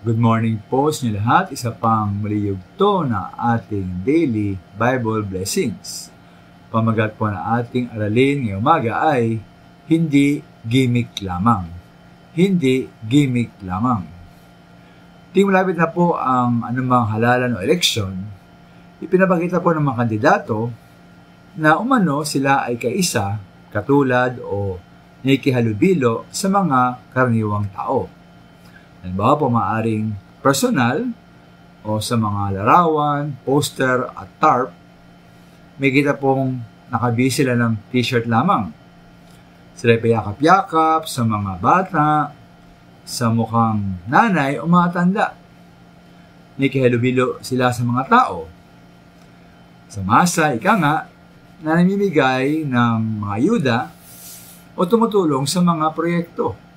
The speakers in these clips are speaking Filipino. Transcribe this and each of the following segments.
Good morning po sa inyo lahat. Isa pang muli yugto na ating daily Bible blessings. Pamagat po na ating aralin ngayong umaga ay hindi gimmick lamang. Hindi gimmick lamang. Ting malapit na po ang anumang halalan o eleksyon, ipinapakita po ng mga kandidato na umano sila ay kaisa, katulad o nakikihalubilo sa mga karaniwang tao. Halimbawa po maaaring personal o sa mga larawan, poster at tarp, may kita pong nakabisi sila ng t-shirt lamang. Sila ay payakap-yakap sa mga bata, sa mukhang nanay o mga tanda. Nakikihalubilo sila sa mga tao. Sa masa, ika nga, na namimigay ng mga ayuda o tumutulong sa mga proyekto.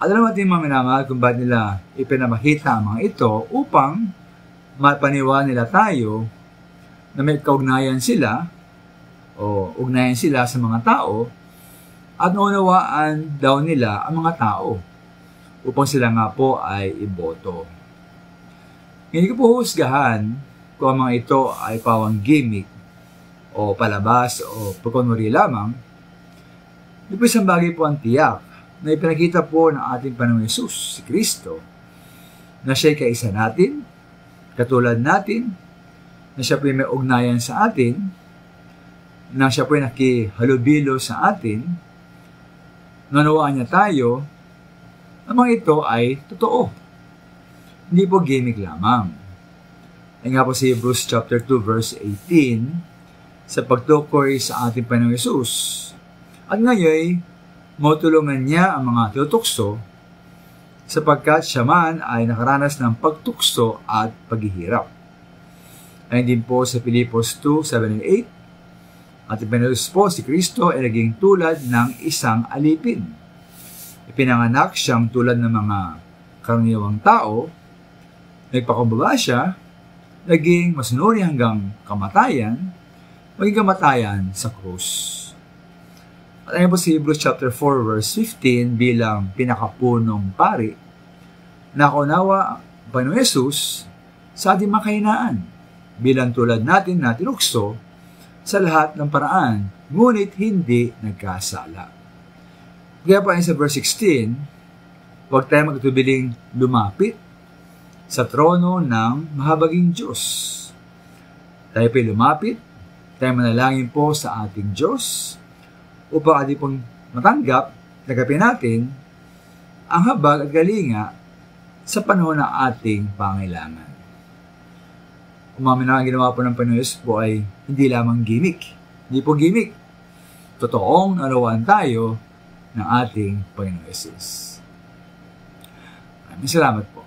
Alam natin mga minamahal kung ba't nila ipinamahita ang mga ito upang mapaniwala nila tayo na may kaugnayan sila o ugnayan sila sa mga tao at naunawaan daw nila ang mga tao upang sila nga po ay iboto. Hindi ko po husgahan kung ang mga ito ay pawang gimmick o palabas o pagkunwari lamang. Di po isang bagay po ang tiyak na ipinakita po ng ating Panginoong Hesus, si Kristo, na siya'y kaisa natin, katulad natin, na siya po'y may ugnayan sa atin, na siya po'y nakihalubilo sa atin, nanawaan niya tayo, ang mga ito ay totoo. Hindi po gimmick lamang. Ay nga po si Hebrews chapter 2 verse 18, sa pagtukoy sa ating Panginoong Hesus. At ngayon, matulungan niya ang mga tutukso sapagkat siya man ay nakaranas ng pagtukso at paghihirap. Ayun din po sa Filipos 2, 7 and 8. At ipinalus po si Kristo ay naging tulad ng isang alipin. Ipinanganak siyang tulad ng mga karaniwang tao. Nagpakumbaba siya, naging masunuri hanggang kamatayan, maging kamatayan sa krus. At ayun po si Hebrews chapter 4 verse 15 bilang pinakapunong pari na kaunawa ang Panginoong Hesus sa ating makahinaan bilang tulad natin na tinukso sa lahat ng paraan, ngunit hindi nagkasala. Kaya pa sa verse 16, huwag tayo magtubiling lumapit sa trono ng mahabaging Diyos. Tayo po'y lumapit, tayo manalangin po sa ating Diyos upang ating pong matanggap, tagapin natin ang habag at galinga sa panahon ng ating pangailangan. Umamin na ang ginawa po ng Panginoon Hesus po ay hindi lamang gimmick. Hindi po gimmick. Totoong narawaan tayo ng ating Panginoon Hesus. Maraming salamat po.